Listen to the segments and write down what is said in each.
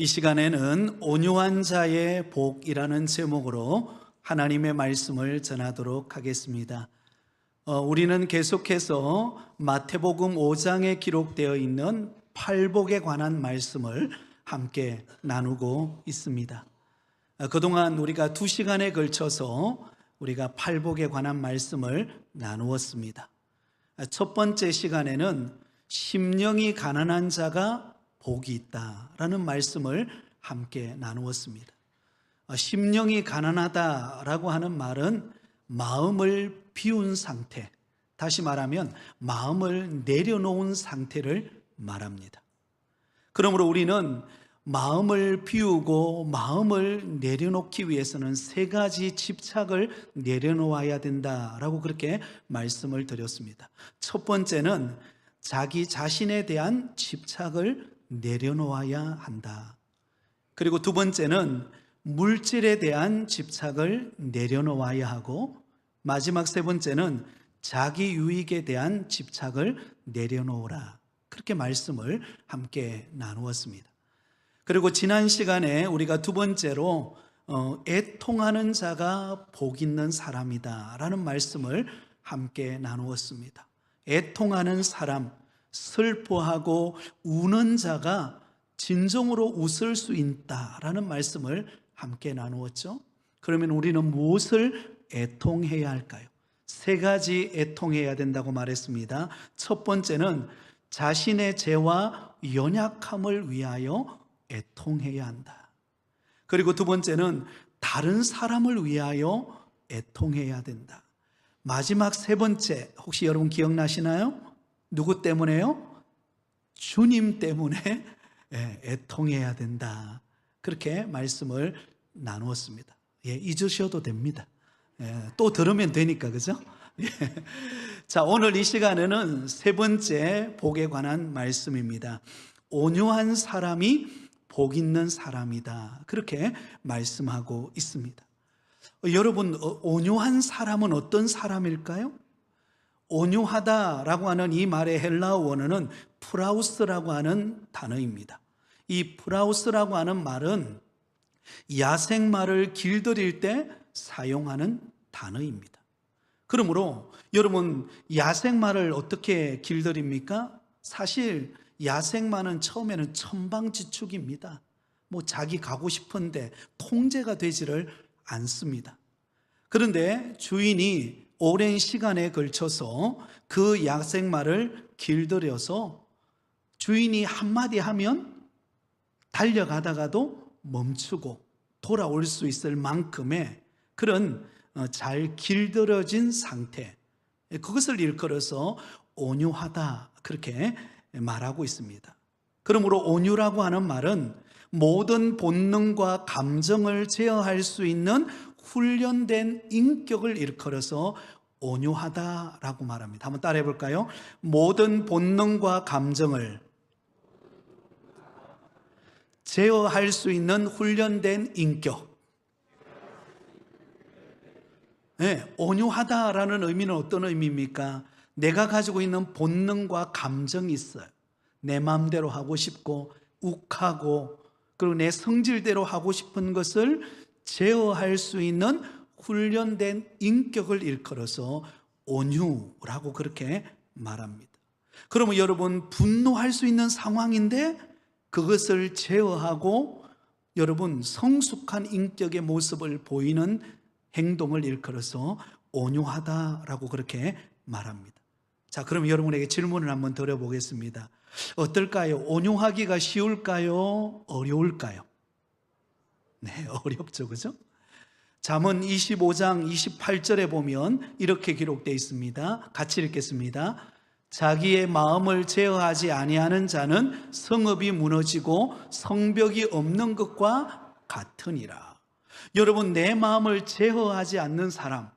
이 시간에는 온유한 자의 복이라는 제목으로 하나님의 말씀을 전하도록 하겠습니다. 우리는 계속해서 마태복음 5장에 기록되어 있는 팔복에 관한 말씀을 함께 나누고 있습니다. 그동안 우리가 2시간에 걸쳐서 우리가 팔복에 관한 말씀을 나누었습니다. 첫 번째 시간에는 심령이 가난한 자가 복이 있다라는 말씀을 함께 나누었습니다. 심령이 가난하다라고 하는 말은 마음을 비운 상태, 다시 말하면 마음을 내려놓은 상태를 말합니다. 그러므로 우리는 마음을 비우고 마음을 내려놓기 위해서는 3가지 집착을 내려놓아야 된다라고 그렇게 말씀을 드렸습니다. 첫 번째는 자기 자신에 대한 집착을 내려놓아야 한다. 그리고 두 번째는 물질에 대한 집착을 내려놓아야 하고, 마지막 3번째는 자기 유익에 대한 집착을 내려놓으라. 그렇게 말씀을 함께 나누었습니다. 그리고 지난 시간에 우리가 두 번째로 애통하는 자가 복 있는 사람이다 라는 말씀을 함께 나누었습니다. 애통하는 사람, 슬퍼하고 우는 자가 진정으로 웃을 수 있다라는 말씀을 함께 나누었죠. 그러면 우리는 무엇을 애통해야 할까요? 3가지 애통해야 된다고 말했습니다. 첫 번째는 자신의 죄와 연약함을 위하여 애통해야 한다. 그리고 두 번째는 다른 사람을 위하여 애통해야 된다. 마지막 3번째, 혹시 여러분 기억나시나요? 누구 때문에요? 주님 때문에 애통해야 된다. 그렇게 말씀을 나누었습니다. 잊으셔도 됩니다. 또 들으면 되니까, 그죠? 자, 오늘 이 시간에는 3번째 복에 관한 말씀입니다. 온유한 사람이 복 있는 사람이다. 그렇게 말씀하고 있습니다. 여러분, 온유한 사람은 어떤 사람일까요? 온유하다라고 하는 이 말의 헬라어 원어는 프라우스라고 하는 단어입니다. 이 프라우스라고 하는 말은 야생마를 길들일 때 사용하는 단어입니다. 그러므로 여러분, 야생마를 어떻게 길들입니까? 사실 야생마는 처음에는 천방지축입니다. 자기 가고 싶은데 통제가 되지를 않습니다. 그런데 주인이 오랜 시간에 걸쳐서 그 야생마를 길들여서 주인이 한마디 하면 달려가다가도 멈추고 돌아올 수 있을 만큼의 그런 잘 길들여진 상태, 그것을 일컬어서 온유하다 그렇게 말하고 있습니다. 그러므로 온유라고 하는 말은 모든 본능과 감정을 제어할 수 있는 훈련된 인격을 일컬어서 온유하다라고 말합니다. 한번 따라해 볼까요? 모든 본능과 감정을 제어할 수 있는 훈련된 인격. 온유하다라는 의미는 어떤 의미입니까? 내가 가지고 있는 본능과 감정이 있어요. 내 마음대로 하고 싶고 욱하고, 그리고 내 성질대로 하고 싶은 것을 제어할 수 있는 훈련된 인격을 일컬어서 온유라고 그렇게 말합니다. 그러면 여러분, 분노할 수 있는 상황인데 그것을 제어하고 여러분 성숙한 인격의 모습을 보이는 행동을 일컬어서 온유하다라고 그렇게 말합니다. 자, 그럼 여러분에게 질문을 한번 드려보겠습니다. 어떨까요? 온유하기가 쉬울까요? 어려울까요? 네, 어렵죠, 그죠? 잠언 25장 28절에 보면 이렇게 기록되어 있습니다. 같이 읽겠습니다. 자기의 마음을 제어하지 아니하는 자는 성읍이 무너지고 성벽이 없는 것과 같으니라. 여러분, 내 마음을 제어하지 않는 사람,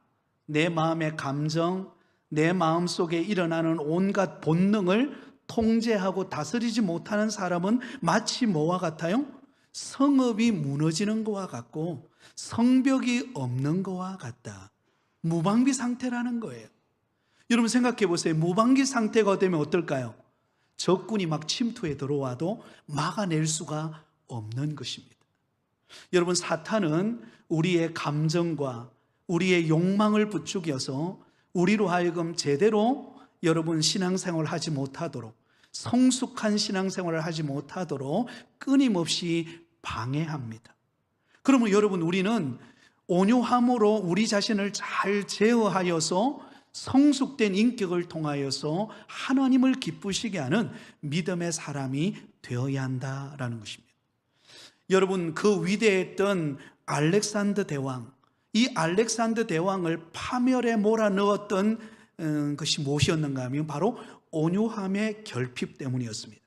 내 마음의 감정, 내 마음 속에 일어나는 온갖 본능을 통제하고 다스리지 못하는 사람은 마치 뭐와 같아요? 성읍이 무너지는 것과 같고 성벽이 없는 것과 같다. 무방비 상태라는 거예요. 여러분 생각해 보세요. 무방비 상태가 되면 어떨까요? 적군이 막 침투해 들어와도 막아낼 수가 없는 것입니다. 여러분, 사탄은 우리의 감정과 우리의 욕망을 부추겨서 우리로 하여금 제대로 여러분 신앙생활을 하지 못하도록, 성숙한 신앙생활을 하지 못하도록 끊임없이 방해합니다. 그러면 여러분, 우리는 온유함으로 우리 자신을 잘 제어하여서 성숙된 인격을 통하여서 하나님을 기쁘시게 하는 믿음의 사람이 되어야 한다라는 것입니다. 여러분, 그 위대했던 알렉산더 대왕, 이 알렉산더 대왕을 파멸에 몰아넣었던 것이 무엇이었는가 하면 바로 온유함의 결핍 때문이었습니다.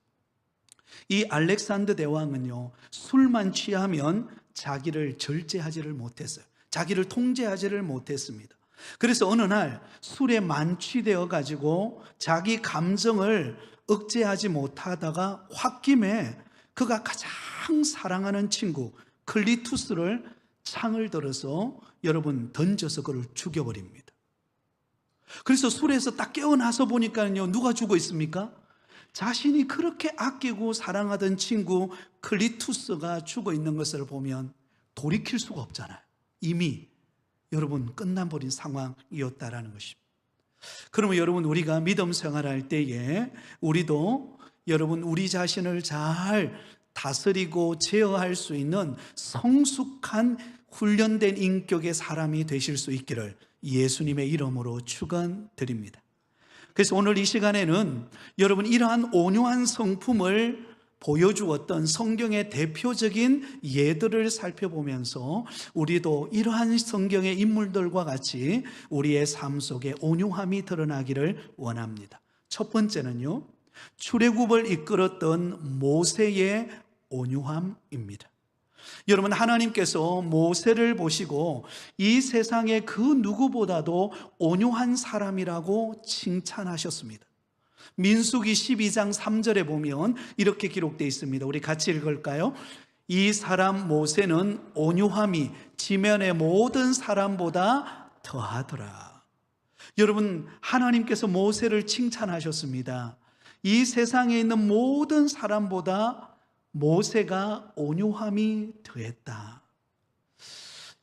이 알렉산더 대왕은요, 술만 취하면 자기를 절제하지를 못했어요. 자기를 통제하지를 못했습니다. 그래서 어느 날 술에 만취되어 가지고 자기 감정을 억제하지 못하다가 홧김에 그가 가장 사랑하는 친구 클리투스를 창을 들어서 여러분 던져서 그를 죽여버립니다. 그래서 술에서 딱 깨어나서 보니까요, 누가 죽어 있습니까? 자신이 그렇게 아끼고 사랑하던 친구 클리투스가 죽어 있는 것을 보면 돌이킬 수가 없잖아요. 이미 여러분 끝나버린 상황이었다라는 것입니다. 그러면 여러분, 우리가 믿음 생활할 때에 우리도 여러분 우리 자신을 잘 다스리고 제어할 수 있는 성숙한 훈련된 인격의 사람이 되실 수 있기를 예수님의 이름으로 축원드립니다. 그래서 오늘 이 시간에는 여러분 이러한 온유한 성품을 보여주었던 성경의 대표적인 예들을 살펴보면서 우리도 이러한 성경의 인물들과 같이 우리의 삶 속에 온유함이 드러나기를 원합니다. 첫 번째는요, 출애굽을 이끌었던 모세의 온유함입니다. 여러분, 하나님께서 모세를 보시고 이 세상의 그 누구보다도 온유한 사람이라고 칭찬하셨습니다. 민수기 12장 3절에 보면 이렇게 기록되어 있습니다. 우리 같이 읽을까요? 이 사람 모세는 온유함이 지면의 모든 사람보다 더하더라. 여러분, 하나님께서 모세를 칭찬하셨습니다. 이 세상에 있는 모든 사람보다 모세가 온유함이 더했다.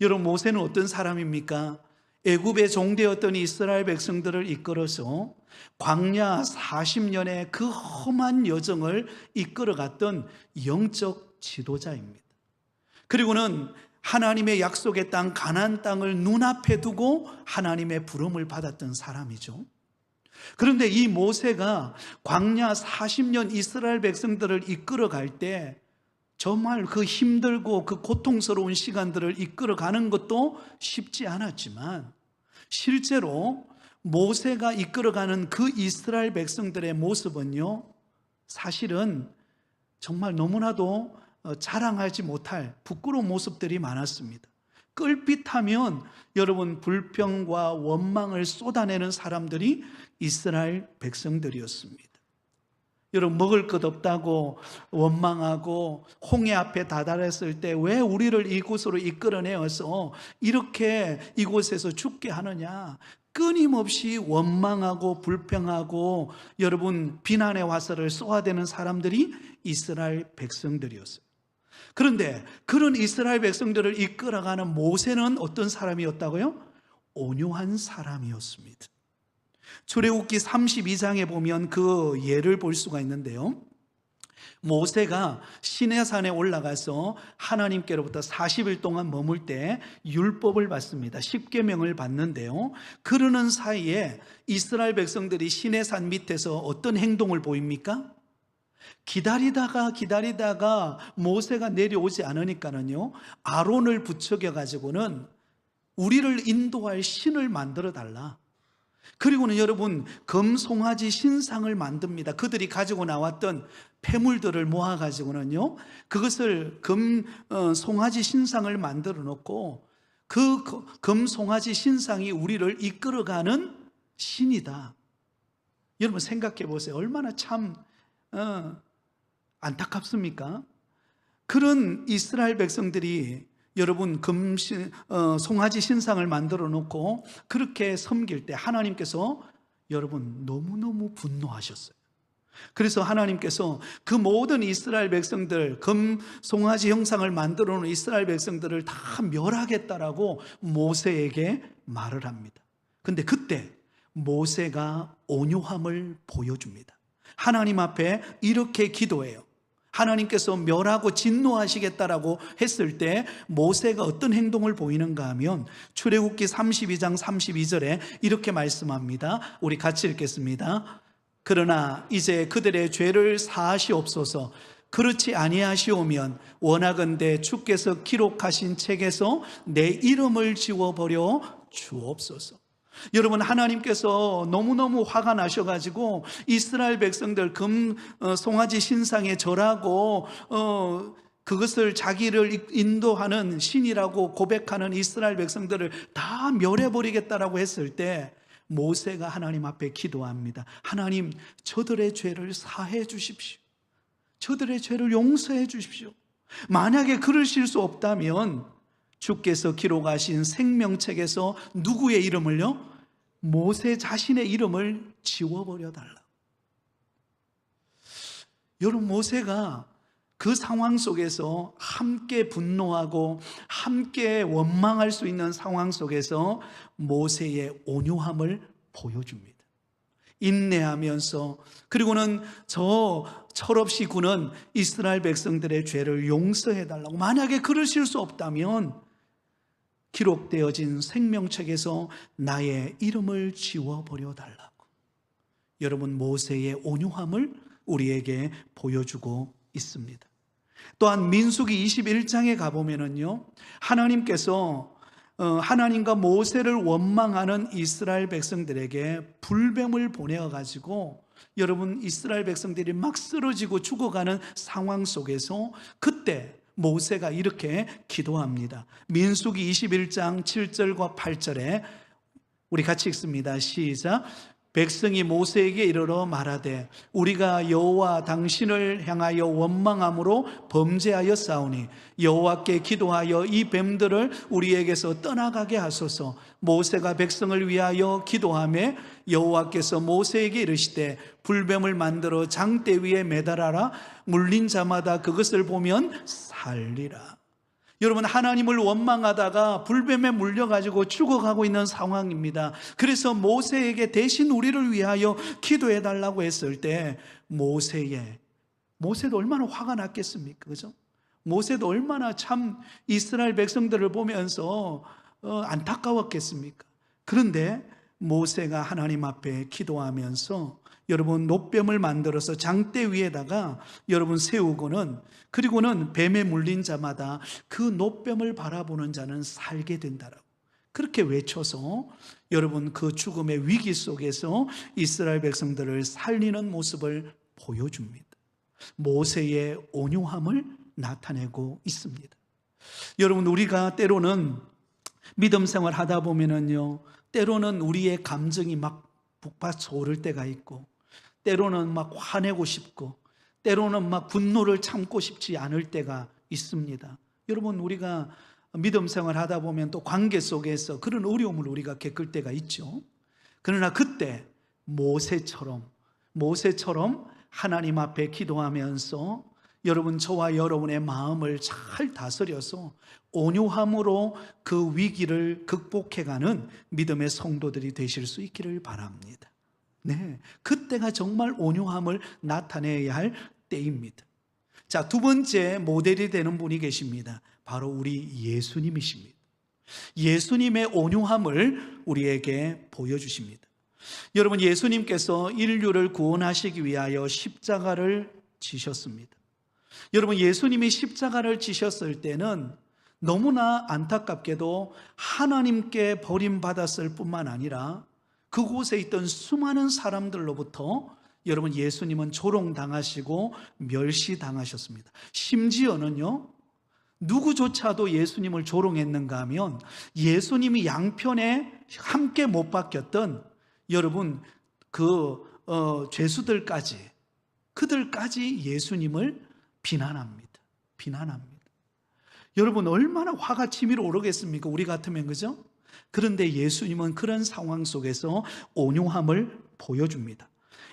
여러분, 모세는 어떤 사람입니까? 애굽의 종되었던 이스라엘 백성들을 이끌어서 광야 40년의 그 험한 여정을 이끌어갔던 영적 지도자입니다. 그리고는 하나님의 약속의 땅 가나안 땅을 눈앞에 두고 하나님의 부름을 받았던 사람이죠. 그런데 이 모세가 광야 40년 이스라엘 백성들을 이끌어갈 때 정말 그 힘들고 그 고통스러운 시간들을 이끌어가는 것도 쉽지 않았지만, 실제로 모세가 이끌어가는 그 이스라엘 백성들의 모습은요, 사실은 정말 너무나도 자랑하지 못할 부끄러운 모습들이 많았습니다. 끌빛하면 여러분 불평과 원망을 쏟아내는 사람들이 이스라엘 백성들이었습니다. 여러분, 먹을 것 없다고 원망하고 홍해 앞에 다다랐을 때 왜 우리를 이곳으로 이끌어내어서 이렇게 이곳에서 죽게 하느냐, 끊임없이 원망하고 불평하고 여러분 비난의 화살을 쏘아대는 사람들이 이스라엘 백성들이었어요. 그런데 그런 이스라엘 백성들을 이끌어가는 모세는 어떤 사람이었다고요? 온유한 사람이었습니다. 출애굽기 32장에 보면 그 예를 볼 수가 있는데요, 모세가 시내산에 올라가서 하나님께로부터 40일 동안 머물 때 율법을 받습니다. 10계명을 받는데요, 그러는 사이에 이스라엘 백성들이 시내산 밑에서 어떤 행동을 보입니까? 기다리다가 모세가 내려오지 않으니까는요, 아론을 부추겨 가지고는 우리를 인도할 신을 만들어 달라. 그리고는 여러분 금송아지 신상을 만듭니다. 그들이 가지고 나왔던 폐물들을 모아 가지고는요, 그것을 금송아지 신상을 만들어 놓고 그 금송아지 신상이 우리를 이끌어가는 신이다. 여러분 생각해 보세요. 얼마나 참 안타깝습니까? 그런 이스라엘 백성들이 여러분 송아지 신상을 만들어 놓고 그렇게 섬길 때 하나님께서 여러분 너무너무 분노하셨어요. 그래서 하나님께서 그 모든 이스라엘 백성들, 금 송아지 형상을 만들어 놓은 이스라엘 백성들을 다 멸하겠다라고 모세에게 말을 합니다. 근데 그때 모세가 온유함을 보여줍니다. 하나님 앞에 이렇게 기도해요. 하나님께서 멸하고 진노하시겠다라고 했을 때 모세가 어떤 행동을 보이는가 하면 출애굽기 32장 32절에 이렇게 말씀합니다. 우리 같이 읽겠습니다. 그러나 이제 그들의 죄를 사하시옵소서. 그렇지 아니하시오면 원하건대 주께서 기록하신 책에서 내 이름을 지워버려 주옵소서. 여러분, 하나님께서 너무너무 화가 나셔가지고 이스라엘 백성들 송아지 신상에 절하고 그것을 자기를 인도하는 신이라고 고백하는 이스라엘 백성들을 다 멸해버리겠다라고 했을 때 모세가 하나님 앞에 기도합니다. 하나님, 저들의 죄를 사해 주십시오. 저들의 죄를 용서해 주십시오. 만약에 그러실 수 없다면 주께서 기록하신 생명책에서 누구의 이름을요? 모세 자신의 이름을 지워버려 달라. 여러분, 모세가 그 상황 속에서 함께 분노하고 함께 원망할 수 있는 상황 속에서 모세의 온유함을 보여줍니다. 인내하면서, 그리고는 저 철없이 구는 이스라엘 백성들의 죄를 용서해 달라고. 만약에 그러실 수 없다면 기록되어진 생명책에서 나의 이름을 지워버려 달라고. 여러분, 모세의 온유함을 우리에게 보여주고 있습니다. 또한 민수기 21장에 가보면은요, 하나님께서 하나님과 모세를 원망하는 이스라엘 백성들에게 불뱀을 보내어 가지고 여러분, 이스라엘 백성들이 막 쓰러지고 죽어가는 상황 속에서 그때 모세가 이렇게 기도합니다. 민수기 21장 7절과 8절에 우리 같이 읽습니다. 시작. 백성이 모세에게 이르러 말하되 우리가 여호와 당신을 향하여 원망함으로 범죄하였사오니 여호와께 기도하여 이 뱀들을 우리에게서 떠나가게 하소서. 모세가 백성을 위하여 기도하매 여호와께서 모세에게 이르시되 불뱀을 만들어 장대 위에 매달아라. 물린 자마다 그것을 보면 살리라. 여러분, 하나님을 원망하다가 불뱀에 물려가지고 죽어가고 있는 상황입니다. 그래서 모세에게 대신 우리를 위하여 기도해 달라고 했을 때 모세도 얼마나 화가 났겠습니까? 그죠? 모세도 얼마나 참 이스라엘 백성들을 보면서 안타까웠겠습니까? 그런데 모세가 하나님 앞에 기도하면서 여러분, 놋뱀을 만들어서 장대 위에다가 여러분 세우고는, 그리고는 뱀에 물린 자마다 그 놋뱀을 바라보는 자는 살게 된다라고 그렇게 외쳐서 여러분, 그 죽음의 위기 속에서 이스라엘 백성들을 살리는 모습을 보여줍니다. 모세의 온유함을 나타내고 있습니다. 여러분, 우리가 때로는 믿음 생활 하다 보면은요, 때로는 우리의 감정이 막 북받쳐 오를 때가 있고, 때로는 막 화내고 싶고, 때로는 막 분노를 참고 싶지 않을 때가 있습니다. 여러분, 우리가 믿음 생활 하다 보면 또 관계 속에서 그런 어려움을 우리가 겪을 때가 있죠. 그러나 그때 모세처럼 하나님 앞에 기도하면서 여러분, 저와 여러분의 마음을 잘 다스려서 온유함으로 그 위기를 극복해가는 믿음의 성도들이 되실 수 있기를 바랍니다. 네, 그때가 정말 온유함을 나타내야 할 때입니다. 자, 두 번째 모델이 되는 분이 계십니다. 바로 우리 예수님이십니다. 예수님의 온유함을 우리에게 보여주십니다. 여러분, 예수님께서 인류를 구원하시기 위하여 십자가를 지셨습니다. 여러분, 예수님이 십자가를 지셨을 때는 너무나 안타깝게도 하나님께 버림받았을 뿐만 아니라 그곳에 있던 수많은 사람들로부터 여러분, 예수님은 조롱당하시고 멸시당하셨습니다. 심지어는요, 누구조차도 예수님을 조롱했는가 하면 예수님이 양편에 함께 못 박혔던 여러분, 그들까지 예수님을 비난합니다. 여러분, 얼마나 화가 치밀어 오르겠습니까? 우리 같으면, 그죠? 그런데 예수님은 그런 상황 속에서 온유함을 보여줍니다.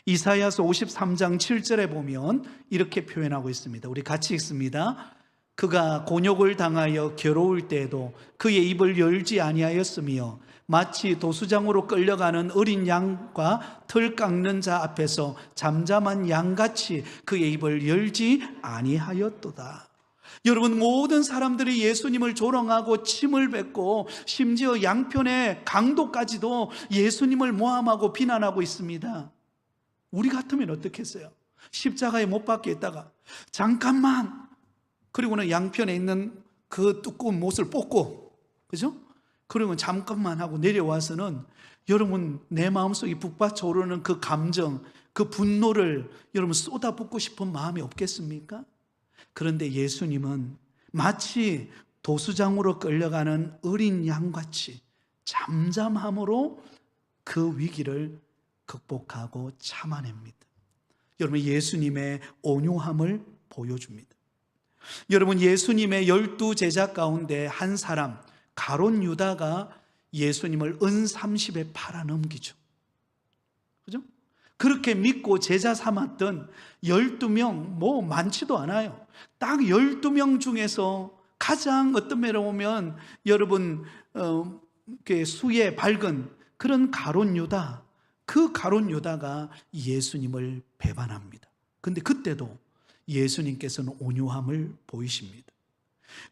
이사야서 53장 7절에 보면 이렇게 표현하고 있습니다. 우리 같이 읽습니다. 그가 곤욕을 당하여 괴로울 때에도 그의 입을 열지 아니하였으며 마치 도수장으로 끌려가는 어린 양과 털 깎는 자 앞에서 잠잠한 양같이 그의 입을 열지 아니하였도다. 여러분, 모든 사람들이 예수님을 조롱하고 침을 뱉고 심지어 양편의 강도까지도 예수님을 모함하고 비난하고 있습니다. 우리 같으면 어떻겠어요? 십자가에 못 박겠다가 잠깐만, 그리고는 양편에 있는 그 두꺼운 못을 뽑고, 그죠? 그러면 잠깐만 하고 내려와서는 여러분, 내 마음속에 북받쳐 오르는 그 감정, 그 분노를 여러분 쏟아붓고 싶은 마음이 없겠습니까? 그런데 예수님은 마치 도수장으로 끌려가는 어린 양같이 잠잠함으로 그 위기를 극복하고 참아냅니다. 여러분, 예수님의 온유함을 보여줍니다. 여러분, 예수님의 12 제자 가운데 한 사람 가룟 유다가 예수님을 은 30에 팔아넘기죠. 그죠? 그렇게 믿고 제자 삼았던 12명, 뭐 많지도 않아요. 딱 12명 중에서 가장 어떤 면으로 보면 여러분 수에 밝은 그런 가룟 유다, 그 가룟 유다가 예수님을 배반합니다. 그런데 그때도 예수님께서는 온유함을 보이십니다.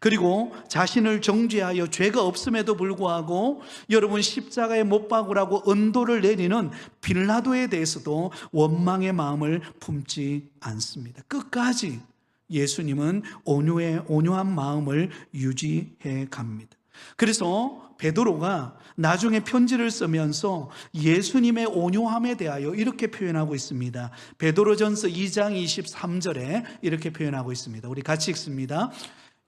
그리고 자신을 정죄하여 죄가 없음에도 불구하고 여러분 십자가에 못 박으라고 언도를 내리는 빌라도에 대해서도 원망의 마음을 품지 않습니다. 끝까지 예수님은 온유한 마음을 유지해 갑니다. 그래서 베드로가 나중에 편지를 쓰면서 예수님의 온유함에 대하여 이렇게 표현하고 있습니다. 베드로전서 2장 23절에 이렇게 표현하고 있습니다. 우리 같이 읽습니다.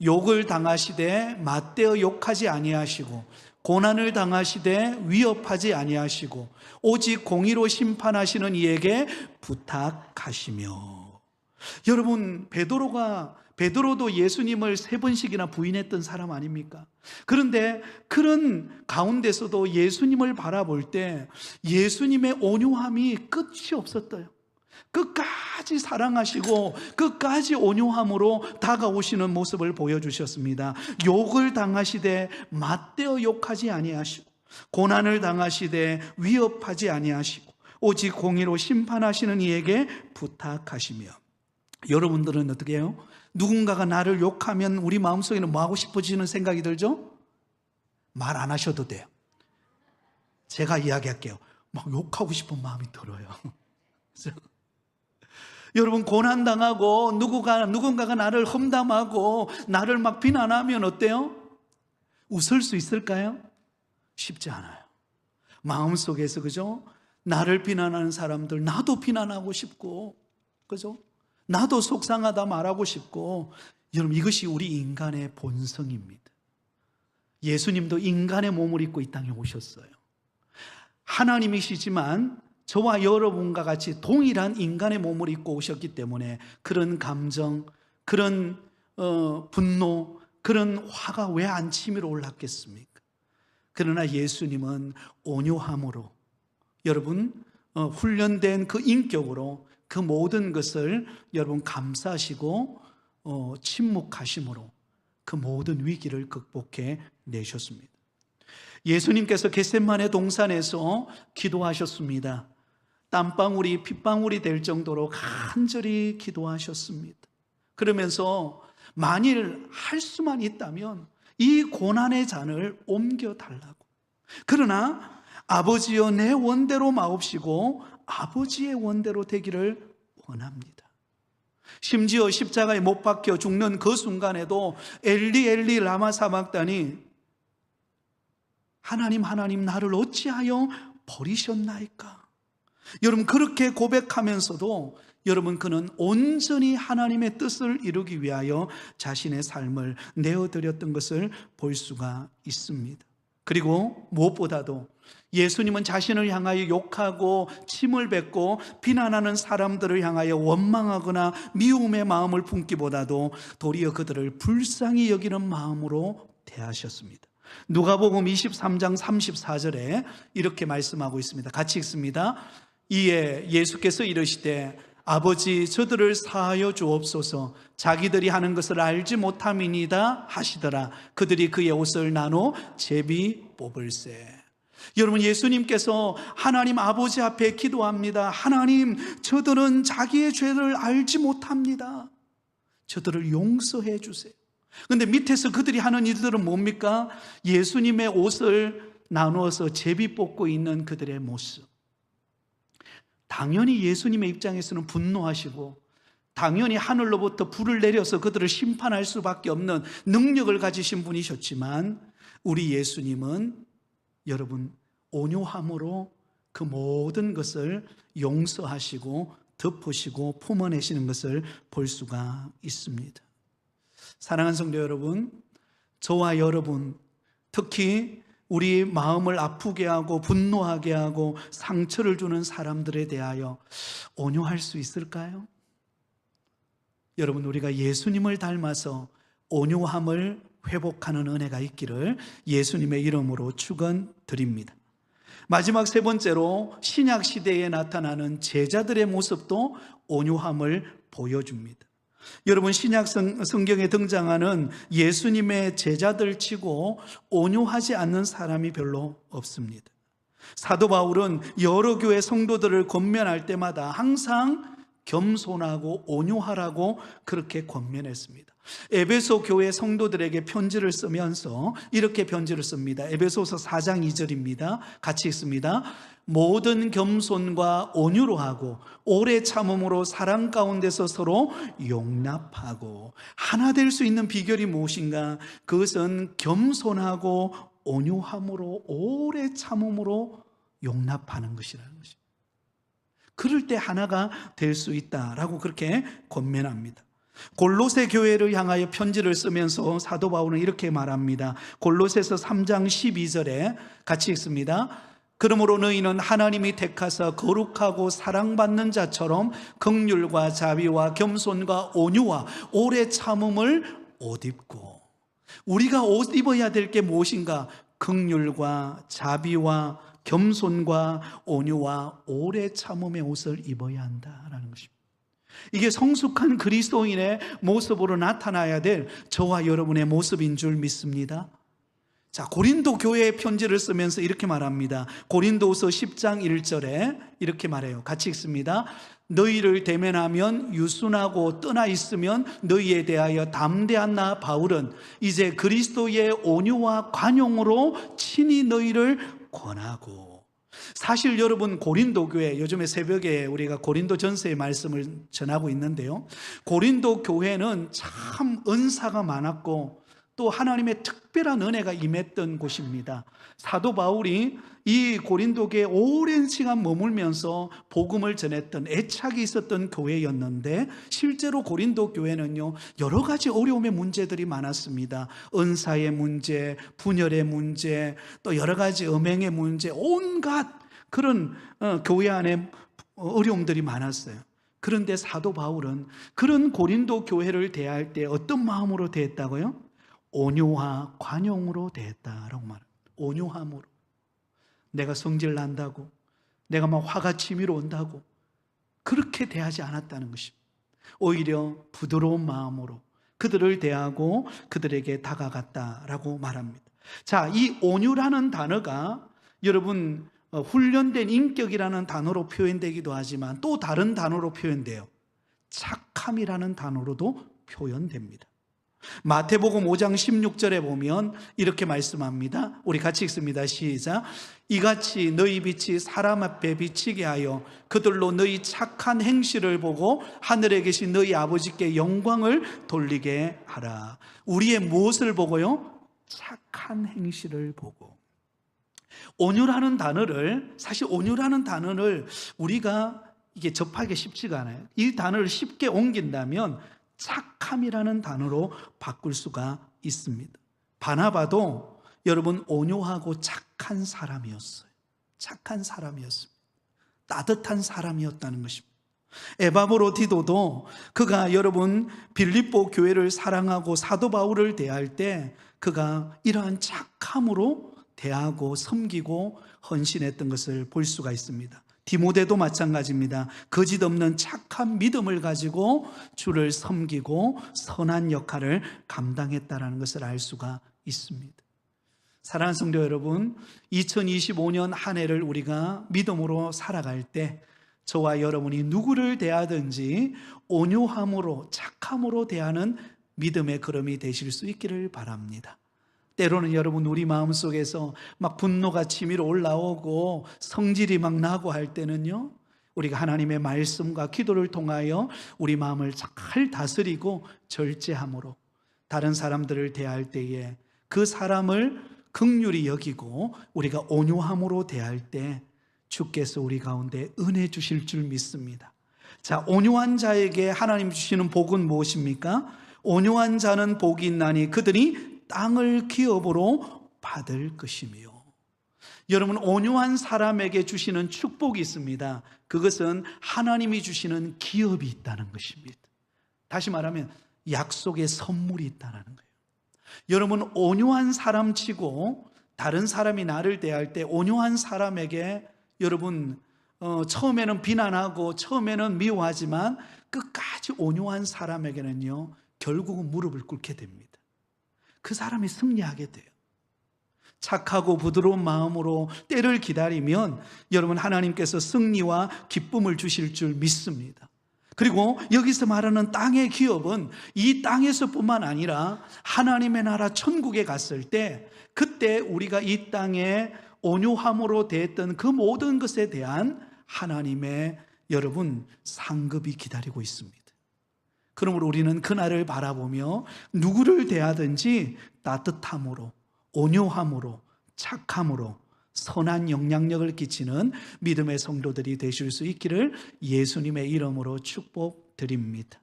욕을 당하시되 맞대어 욕하지 아니하시고 고난을 당하시되 위협하지 아니하시고 오직 공의로 심판하시는 이에게 부탁하시며. 여러분, 베드로도 예수님을 3번씩이나 부인했던 사람 아닙니까? 그런데 그런 가운데서도 예수님을 바라볼 때 예수님의 온유함이 끝이 없었대요. 끝까지 사랑하시고 끝까지 온유함으로 다가오시는 모습을 보여주셨습니다. 욕을 당하시되 맞대어 욕하지 아니하시고 고난을 당하시되 위협하지 아니하시고 오직 공의로 심판하시는 이에게 부탁하시며. 여러분들은 어떻게 해요? 누군가가 나를 욕하면 우리 마음속에는 뭐 하고 싶어지는 생각이 들죠? 말 안 하셔도 돼요. 제가 이야기할게요. 막 욕하고 싶은 마음이 들어요. 여러분, 고난당하고 누군가가 나를 험담하고 나를 막 비난하면 어때요? 웃을 수 있을까요? 쉽지 않아요. 마음속에서, 그죠? 나를 비난하는 사람들 나도 비난하고 싶고, 그죠? 나도 속상하다 말하고 싶고. 여러분, 이것이 우리 인간의 본성입니다. 예수님도 인간의 몸을 입고 이 땅에 오셨어요. 하나님이시지만 저와 여러분과 같이 동일한 인간의 몸을 입고 오셨기 때문에 그런 감정, 그런 분노, 그런 화가 왜 안 치밀어 올랐겠습니까? 그러나 예수님은 온유함으로, 여러분 훈련된 그 인격으로 그 모든 것을 여러분 감싸시고 침묵하심으로 그 모든 위기를 극복해 내셨습니다. 예수님께서 겟세마네 동산에서 기도하셨습니다. 땀방울이 핏방울이 될 정도로 간절히 기도하셨습니다. 그러면서 만일 할 수만 있다면 이 고난의 잔을 옮겨달라고. 그러나 아버지여 내 원대로 마옵시고 아버지의 원대로 되기를 원합니다. 심지어 십자가에 못 박혀 죽는 그 순간에도 엘리 엘리 라마 사박다니, 하나님 하나님 나를 어찌하여 버리셨나이까. 여러분, 그렇게 고백하면서도 여러분 그는 온전히 하나님의 뜻을 이루기 위하여 자신의 삶을 내어드렸던 것을 볼 수가 있습니다. 그리고 무엇보다도 예수님은 자신을 향하여 욕하고 침을 뱉고 비난하는 사람들을 향하여 원망하거나 미움의 마음을 품기보다도 도리어 그들을 불쌍히 여기는 마음으로 대하셨습니다. 누가복음 23장 34절에 이렇게 말씀하고 있습니다. 같이 읽습니다. 이에 예수께서 이르시되 아버지 저들을 사하여 주옵소서 자기들이 하는 것을 알지 못함이니이다 하시더라. 그들이 그의 옷을 나눠 제비 뽑을세. 여러분, 예수님께서 하나님 아버지 앞에 기도합니다. 하나님, 저들은 자기의 죄를 알지 못합니다. 저들을 용서해 주세요. 그런데 밑에서 그들이 하는 일들은 뭡니까? 예수님의 옷을 나누어서 제비 뽑고 있는 그들의 모습. 당연히 예수님의 입장에서는 분노하시고 당연히 하늘로부터 불을 내려서 그들을 심판할 수밖에 없는 능력을 가지신 분이셨지만 우리 예수님은 여러분 온유함으로 그 모든 것을 용서하시고 덮으시고 품어내시는 것을 볼 수가 있습니다. 사랑하는 성도 여러분, 저와 여러분, 특히 우리 마음을 아프게 하고 분노하게 하고 상처를 주는 사람들에 대하여 온유할 수 있을까요? 여러분, 우리가 예수님을 닮아서 온유함을 회복하는 은혜가 있기를 예수님의 이름으로 축원드립니다. 마지막 세 번째로 신약 시대에 나타나는 제자들의 모습도 온유함을 보여줍니다. 여러분, 신약 성경에 등장하는 예수님의 제자들 치고 온유하지 않는 사람이 별로 없습니다. 사도 바울은 여러 교회 성도들을 권면할 때마다 항상 겸손하고 온유하라고 그렇게 권면했습니다. 에베소 교회 성도들에게 편지를 쓰면서 이렇게 편지를 씁니다. 에베소서 4장 2절입니다. 같이 읽습니다. 모든 겸손과 온유로 하고 오래 참음으로 사랑 가운데서 서로 용납하고. 하나 될 수 있는 비결이 무엇인가? 그것은 겸손하고 온유함으로 오래 참음으로 용납하는 것이라는 것입니다. 그럴 때 하나가 될 수 있다라고 그렇게 권면합니다. 골로새 교회를 향하여 편지를 쓰면서 사도 바울은 이렇게 말합니다. 골로새서 3장 12절에 같이 읽습니다. 그러므로 너희는 하나님이 택하사 거룩하고 사랑받는 자처럼 긍휼과 자비와 겸손과 온유와 오래 참음을 옷 입고. 우리가 옷 입어야 될 게 무엇인가? 긍휼과 자비와 겸손과 온유와 오래 참음의 옷을 입어야 한다라는 것입니다. 이게 성숙한 그리스도인의 모습으로 나타나야 될 저와 여러분의 모습인 줄 믿습니다. 자, 고린도 교회에 편지를 쓰면서 이렇게 말합니다. 고린도후서 10장 1절에 이렇게 말해요. 같이 읽습니다. 너희를 대면하면 유순하고 떠나 있으면 너희에 대하여 담대한 나 바울은 이제 그리스도의 온유와 관용으로 친히 너희를 권하고. 사실 여러분, 고린도 교회, 요즘에 새벽에 우리가 고린도 전서의 말씀을 전하고 있는데요, 고린도 교회는 참 은사가 많았고 또 하나님의 특별한 은혜가 임했던 곳입니다. 사도 바울이 이 고린도 교회에 오랜 시간 머물면서 복음을 전했던 애착이 있었던 교회였는데 실제로 고린도 교회는요, 여러 가지 어려움의 문제들이 많았습니다. 은사의 문제, 분열의 문제, 또 여러 가지 음행의 문제, 온갖 그런 교회 안에 어려움들이 많았어요. 그런데 사도 바울은 그런 고린도 교회를 대할 때 어떤 마음으로 대했다고요? 온유와 관용으로 대했다라고 말합니다. 온유함으로. 내가 성질 난다고, 내가 막 화가 치밀어 온다고 그렇게 대하지 않았다는 것입니다. 오히려 부드러운 마음으로 그들을 대하고 그들에게 다가갔다라고 말합니다. 자, 이 온유라는 단어가 여러분 훈련된 인격이라는 단어로 표현되기도 하지만 또 다른 단어로 표현돼요. 착함이라는 단어로도 표현됩니다. 마태복음 5장 16절에 보면 이렇게 말씀합니다. 우리 같이 읽습니다. 시작. 이같이 너희 빛이 사람 앞에 비치게 하여 그들로 너희 착한 행실을 보고 하늘에 계신 너희 아버지께 영광을 돌리게 하라. 우리의 무엇을 보고요? 착한 행실을 보고. 온유라는 단어를, 사실 온유라는 단어를 우리가 이게 접하기 쉽지가 않아요. 이 단어를 쉽게 옮긴다면 착함이라는 단어로 바꿀 수가 있습니다. 바나바도 여러분 온유하고 착한 사람이었어요. 착한 사람이었습니다. 따뜻한 사람이었다는 것입니다. 에바브로디도도 그가 여러분 빌립보 교회를 사랑하고 사도 바울을 대할 때 그가 이러한 착함으로 대하고 섬기고 헌신했던 것을 볼 수가 있습니다. 디모데도 마찬가지입니다. 거짓 없는 착한 믿음을 가지고 주를 섬기고 선한 역할을 감당했다라는 것을 알 수가 있습니다. 사랑하는 성도 여러분, 2025년 한 해를 우리가 믿음으로 살아갈 때 저와 여러분이 누구를 대하든지 온유함으로 착함으로 대하는 믿음의 걸음이 되실 수 있기를 바랍니다. 때로는 여러분 우리 마음속에서 막 분노가 치밀어 올라오고 성질이 막 나고 할 때는요, 우리가 하나님의 말씀과 기도를 통하여 우리 마음을 잘 다스리고 절제함으로 다른 사람들을 대할 때에 그 사람을 긍휼히 여기고 우리가 온유함으로 대할 때 주께서 우리 가운데 은혜 주실 줄 믿습니다. 자, 온유한 자에게 하나님 주시는 복은 무엇입니까? 온유한 자는 복이 있나니 그들이 땅을 기업으로 받을 것이며. 여러분, 온유한 사람에게 주시는 축복이 있습니다. 그것은 하나님이 주시는 기업이 있다는 것입니다. 다시 말하면 약속의 선물이 있다는 거예요. 여러분, 온유한 사람치고 다른 사람이 나를 대할 때 온유한 사람에게 여러분 처음에는 비난하고 처음에는 미워하지만 끝까지 온유한 사람에게는요, 결국은 무릎을 꿇게 됩니다. 그 사람이 승리하게 돼요. 착하고 부드러운 마음으로 때를 기다리면 여러분 하나님께서 승리와 기쁨을 주실 줄 믿습니다. 그리고 여기서 말하는 땅의 기업은 이 땅에서뿐만 아니라 하나님의 나라 천국에 갔을 때 그때 우리가 이 땅에 온유함으로 대했던 그 모든 것에 대한 하나님의 여러분 상급이 기다리고 있습니다. 그러므로 우리는 그날을 바라보며 누구를 대하든지 따뜻함으로, 온유함으로, 착함으로 선한 영향력을 끼치는 믿음의 성도들이 되실 수 있기를 예수님의 이름으로 축복드립니다.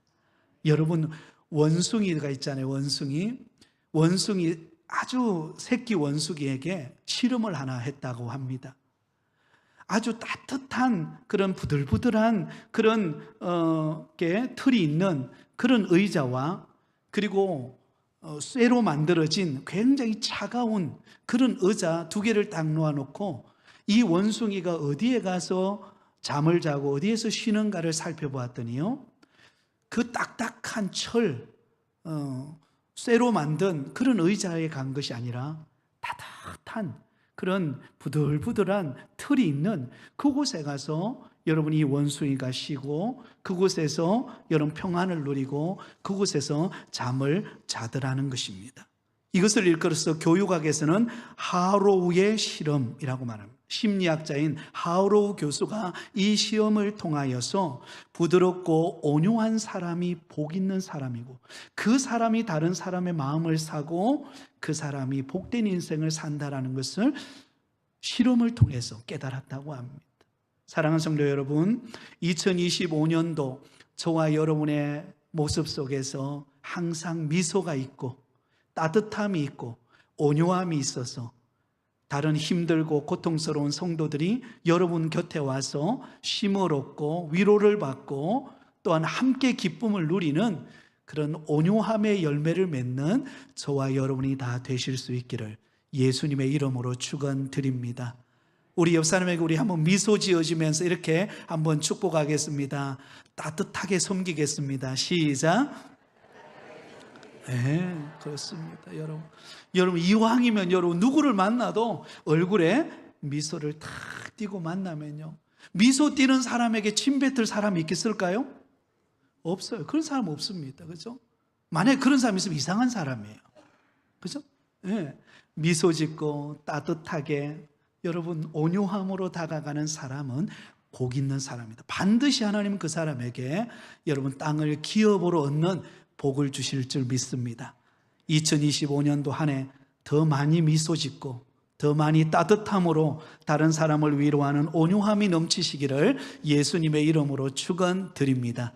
여러분, 원숭이가 있잖아요. 원숭이 아주 새끼 원숭이에게 실험을 하나 했다고 합니다. 아주 따뜻한 그런 부들부들한 그런 틀이 있는 그런 의자와 그리고 쇠로 만들어진 굉장히 차가운 그런 의자 두 개를 딱 놓아놓고 이 원숭이가 어디에 가서 잠을 자고 어디에서 쉬는가를 살펴보았더니요, 그 딱딱한 쇠로 만든 그런 의자에 간 것이 아니라 따뜻한 그런 부들부들한 틀이 있는 그곳에 가서 여러분 이 원숭이가 쉬고 그곳에서 여러분 평안을 누리고 그곳에서 잠을 자더라는 것입니다. 이것을 일컬어서 교육학에서는 하로우의 실험이라고 말합니다. 심리학자인 하로우 교수가 이 시험을 통하여서 부드럽고 온유한 사람이 복 있는 사람이고 그 사람이 다른 사람의 마음을 사고 그 사람이 복된 인생을 산다라는 것을 실험을 통해서 깨달았다고 합니다. 사랑하는 성도 여러분, 2025년도 저와 여러분의 모습 속에서 항상 미소가 있고 따뜻함이 있고 온유함이 있어서 다른 힘들고 고통스러운 성도들이 여러분 곁에 와서 쉼을 얻고 위로를 받고 또한 함께 기쁨을 누리는 그런 온유함의 열매를 맺는 저와 여러분이 다 되실 수 있기를 예수님의 이름으로 축원드립니다. 우리 옆 사람에게 우리 한번 미소 지어주면서 이렇게 한번 축복하겠습니다. 따뜻하게 섬기겠습니다. 시작. 네, 그렇습니다. 여러분 이왕이면 여러분 누구를 만나도 얼굴에 미소를 탁 띄고 만나면요, 미소 띄는 사람에게 침 뱉을 사람이 있겠을까요? 없어요. 그런 사람 없습니다. 그렇죠? 만약에 그런 사람이 있으면 이상한 사람이에요. 그렇죠? 네. 미소 짓고 따뜻하게 여러분 온유함으로 다가가는 사람은 복 있는 사람이다. 반드시 하나님은 그 사람에게 여러분 땅을 기업으로 얻는 복을 주실 줄 믿습니다. 2025년도 한 해 더 많이 미소 짓고 더 많이 따뜻함으로 다른 사람을 위로하는 온유함이 넘치시기를 예수님의 이름으로 축원드립니다.